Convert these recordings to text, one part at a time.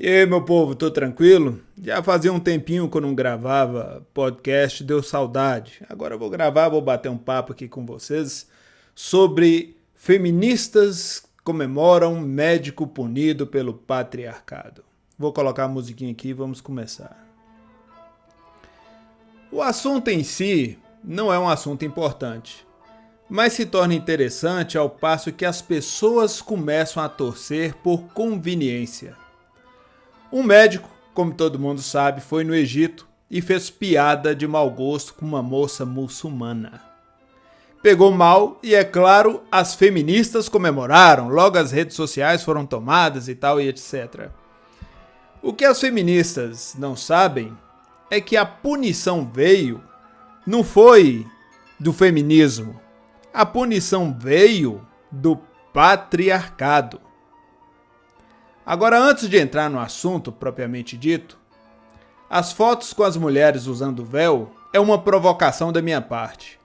E aí, meu povo, tô tranquilo? Já fazia um tempinho que eu não gravava podcast, deu saudade. Agora eu vou gravar, vou bater um papo aqui com vocês sobre feministas comemoram médico punido pelo patriarcado. Vou colocar a musiquinha aqui e vamos começar. O assunto em si não é um assunto importante, mas se torna interessante ao passo que as pessoas começam a torcer por conveniência. Um médico, como todo mundo sabe, foi no Egito e fez piada de mau gosto com uma moça muçulmana. Pegou mal e, é claro, as feministas comemoraram, logo as redes sociais foram tomadas e tal e etc. O que as feministas não sabem é que a punição não foi do feminismo, a punição veio do patriarcado. Agora, antes de entrar no assunto propriamente dito, as fotos com as mulheres usando véu é uma provocação da minha parte.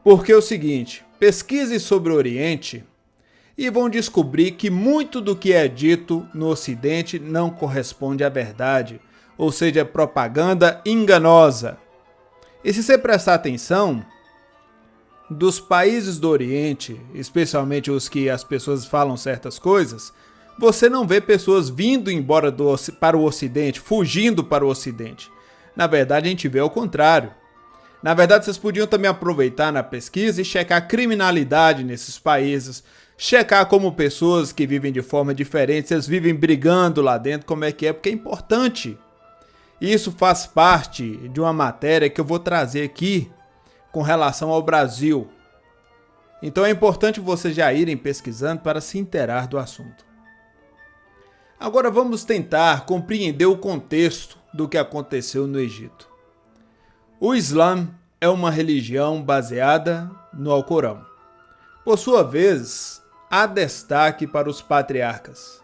Porque é o seguinte, pesquise sobre o Oriente e vão descobrir que muito do que é dito no Ocidente não corresponde à verdade, ou seja, é propaganda enganosa. E se você prestar atenção, dos países do Oriente, especialmente os que as pessoas falam certas coisas, você não vê pessoas vindo embora para o Ocidente, fugindo para o Ocidente. Na verdade, a gente vê ao contrário. Na verdade, vocês podiam também aproveitar na pesquisa e checar a criminalidade nesses países, checar como pessoas que vivem de forma diferente, vocês vivem brigando lá dentro, como é, porque é importante. Isso faz parte de uma matéria que eu vou trazer aqui com relação ao Brasil. Então é importante vocês já irem pesquisando para se inteirar do assunto. Agora vamos tentar compreender o contexto do que aconteceu no Egito. O Islã é uma religião baseada no Alcorão. Por sua vez, há destaque para os patriarcas,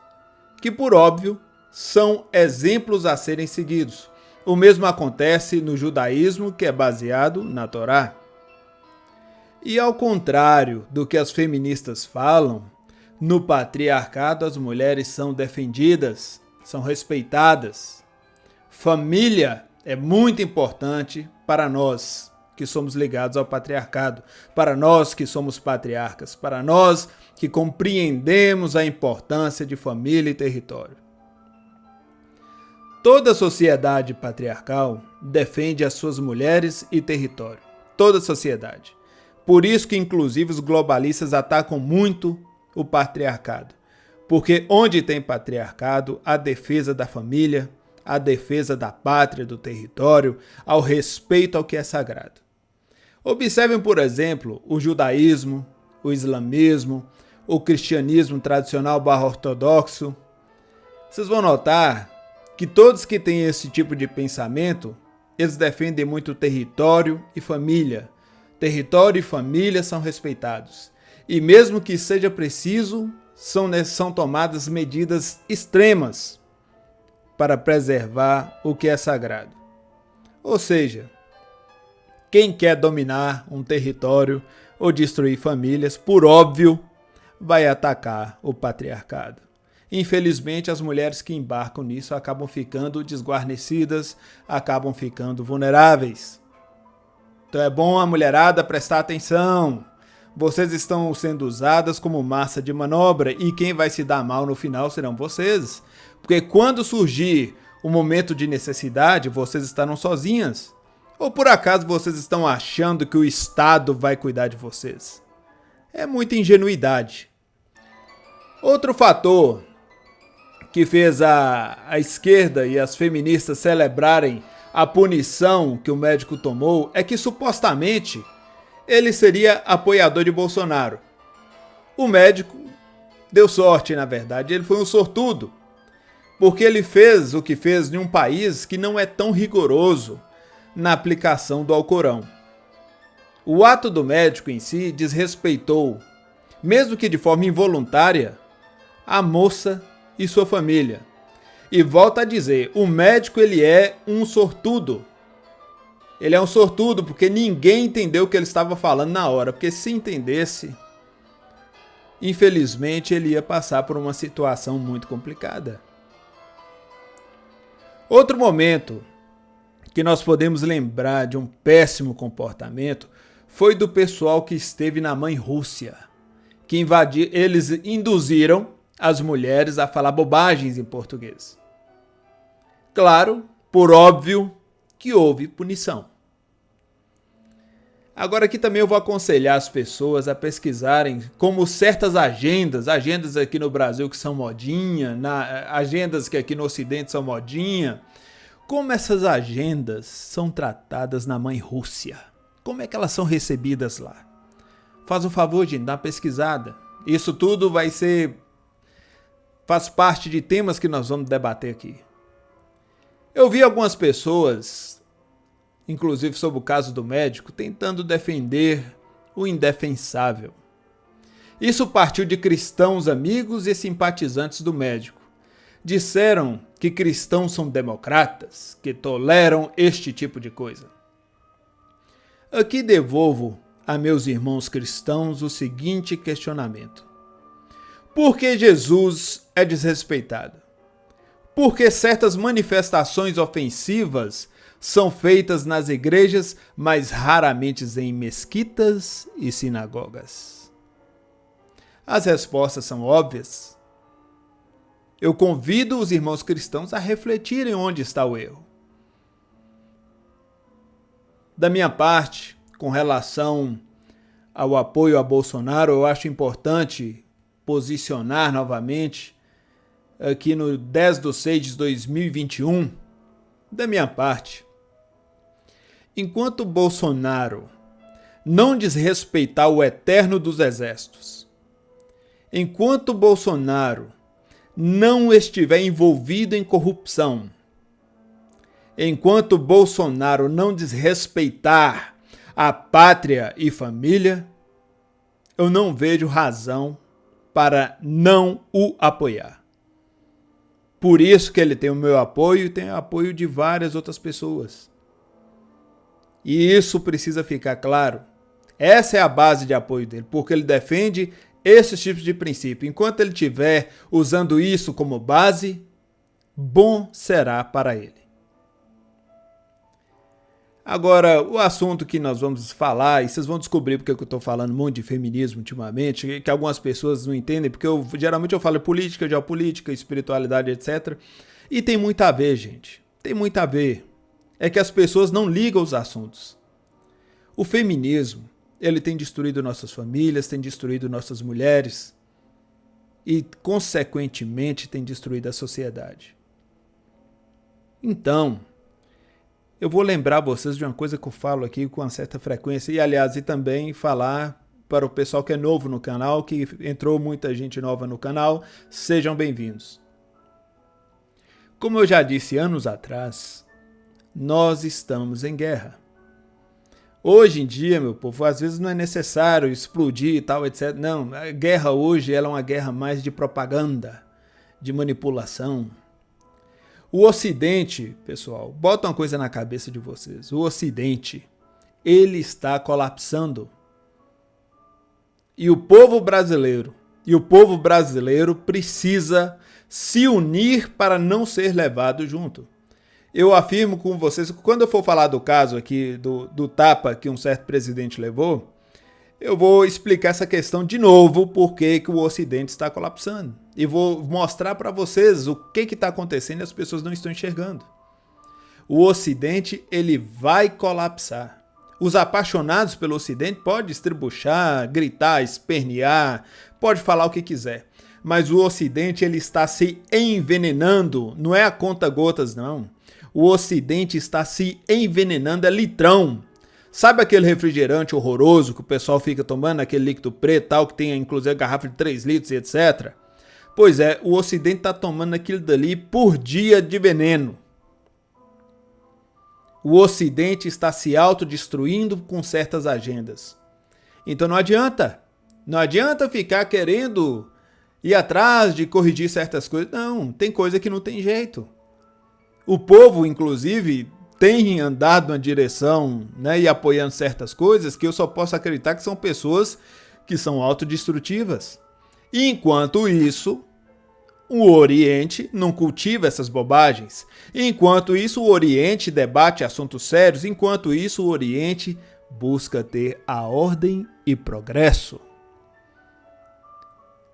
que por óbvio são exemplos a serem seguidos. O mesmo acontece no judaísmo, que é baseado na Torá. E ao contrário do que as feministas falam, no patriarcado as mulheres são defendidas, são respeitadas. Família é muito importante para nós que somos ligados ao patriarcado, para nós que somos patriarcas, para nós que compreendemos a importância de família e território. Toda sociedade patriarcal defende as suas mulheres e território. Toda sociedade. Por isso que inclusive os globalistas atacam muito o patriarcado. Porque onde tem patriarcado, a defesa da família, a defesa da pátria, do território, ao respeito ao que é sagrado. Observem, por exemplo, o judaísmo, o islamismo, o cristianismo tradicional /ortodoxo. Vocês vão notar que todos que têm esse tipo de pensamento, eles defendem muito território e família. Território e família são respeitados. E mesmo que seja preciso, são tomadas medidas extremas para preservar o que é sagrado. Ou seja, quem quer dominar um território ou destruir famílias, por óbvio, vai atacar o patriarcado. Infelizmente, as mulheres que embarcam nisso acabam ficando desguarnecidas, acabam ficando vulneráveis. Então é bom a mulherada prestar atenção. Vocês estão sendo usadas como massa de manobra e quem vai se dar mal no final serão vocês. Porque quando surgir o momento de necessidade, vocês estarão sozinhas. Ou por acaso vocês estão achando que o Estado vai cuidar de vocês? É muita ingenuidade. Outro fator que fez a esquerda e as feministas celebrarem a punição que o médico tomou é que supostamente ele seria apoiador de Bolsonaro. O médico deu sorte, na verdade, ele foi um sortudo, porque ele fez o que fez em um país que não é tão rigoroso na aplicação do Alcorão. O ato do médico em si desrespeitou, mesmo que de forma involuntária, a moça e sua família. E volto a dizer, o médico ele é um sortudo. Ele é um sortudo porque ninguém entendeu o que ele estava falando na hora. Porque se entendesse, infelizmente ele ia passar por uma situação muito complicada. Outro momento que nós podemos lembrar de um péssimo comportamento foi do pessoal que esteve na mãe Rússia, que eles induziram as mulheres a falar bobagens em português. Claro, por óbvio, que houve punição. Agora aqui também eu vou aconselhar as pessoas a pesquisarem como certas agendas aqui no Brasil que são modinha, agendas que aqui no Ocidente são modinha, como essas agendas são tratadas na mãe Rússia. Como é que elas são recebidas lá? Faz o favor, gente, dá uma pesquisada. Isso tudo faz parte de temas que nós vamos debater aqui. Eu vi algumas pessoas, inclusive sobre o caso do médico, tentando defender o indefensável. Isso partiu de cristãos amigos e simpatizantes do médico. Disseram que cristãos são democratas, que toleram este tipo de coisa. Aqui devolvo a meus irmãos cristãos o seguinte questionamento: por que Jesus é desrespeitado? Por que certas manifestações ofensivas são feitas nas igrejas, mas raramente em mesquitas e sinagogas? As respostas são óbvias. Eu convido os irmãos cristãos a refletirem onde está o erro. Da minha parte, com relação ao apoio a Bolsonaro, eu acho importante posicionar novamente aqui no 10/6/2021, da minha parte. Enquanto Bolsonaro não desrespeitar o Eterno dos Exércitos, enquanto Bolsonaro não estiver envolvido em corrupção, enquanto Bolsonaro não desrespeitar a pátria e família, eu não vejo razão para não o apoiar. Por isso que ele tem o meu apoio e tem o apoio de várias outras pessoas. E isso precisa ficar claro. Essa é a base de apoio dele, porque ele defende esses tipos de princípio. Enquanto ele estiver usando isso como base, bom será para ele. Agora, o assunto que nós vamos falar, e vocês vão descobrir porque eu estou falando muito de feminismo ultimamente, que algumas pessoas não entendem, porque geralmente eu falo política, geopolítica, espiritualidade, etc. E tem muito a ver, gente. Tem muito a ver. É que as pessoas não ligam os assuntos. O feminismo, ele tem destruído nossas famílias, tem destruído nossas mulheres e, consequentemente, tem destruído a sociedade. Então, eu vou lembrar vocês de uma coisa que eu falo aqui com uma certa frequência e também falar para o pessoal que é novo no canal, que entrou muita gente nova no canal, sejam bem-vindos. Como eu já disse anos atrás, nós estamos em guerra. Hoje em dia, meu povo, às vezes não é necessário explodir e tal, etc. Não, a guerra hoje ela é uma guerra mais de propaganda, de manipulação. O Ocidente, pessoal, bota uma coisa na cabeça de vocês. O Ocidente, ele está colapsando. E o povo brasileiro precisa se unir para não ser levado junto. Eu afirmo com vocês que quando eu for falar do caso aqui, do tapa que um certo presidente levou, eu vou explicar essa questão de novo, por que o Ocidente está colapsando. E vou mostrar para vocês o que está acontecendo e as pessoas não estão enxergando. O Ocidente, ele vai colapsar. Os apaixonados pelo Ocidente podem estribuchar, gritar, espernear, pode falar o que quiser. Mas o Ocidente, ele está se envenenando, não é a conta gotas, não. O Ocidente está se envenenando, é litrão. Sabe aquele refrigerante horroroso que o pessoal fica tomando, aquele líquido preto tal, que tem inclusive garrafa de 3 litros e etc? Pois é, o Ocidente está tomando aquilo dali por dia de veneno. O Ocidente está se autodestruindo com certas agendas. Então não adianta ficar querendo ir atrás de corrigir certas coisas. Não, tem coisa que não tem jeito. O povo, inclusive, tem andado na direção, né, e apoiando certas coisas que eu só posso acreditar que são pessoas que são autodestrutivas. E enquanto isso, O Oriente não cultiva essas bobagens. Enquanto isso, o Oriente debate assuntos sérios. Enquanto isso, o Oriente busca ter a ordem e progresso.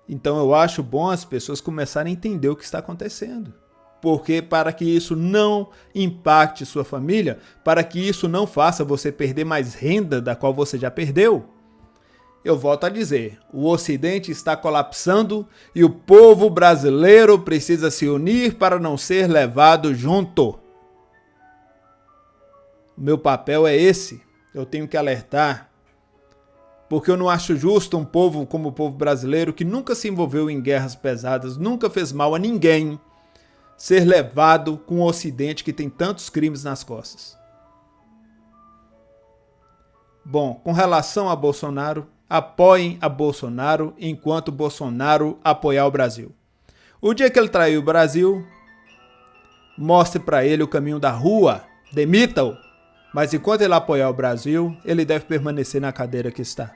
Então eu acho bom as pessoas começarem a entender o que está acontecendo. Porque para que isso não impacte sua família, para que isso não faça você perder mais renda da qual você já perdeu, eu volto a dizer, o Ocidente está colapsando e o povo brasileiro precisa se unir para não ser levado junto. O meu papel é esse, eu tenho que alertar, porque eu não acho justo um povo como o povo brasileiro, que nunca se envolveu em guerras pesadas, nunca fez mal a ninguém, ser levado com o Ocidente que tem tantos crimes nas costas. Bom, com relação a Bolsonaro, apoiem a Bolsonaro enquanto Bolsonaro apoiar o Brasil. O dia que ele trair o Brasil, mostre para ele o caminho da rua, demita-o. Mas enquanto ele apoiar o Brasil, ele deve permanecer na cadeira que está.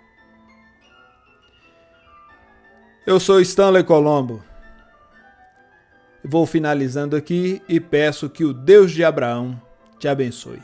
Eu sou Stanley Colombo. Vou finalizando aqui e peço que o Deus de Abraão te abençoe.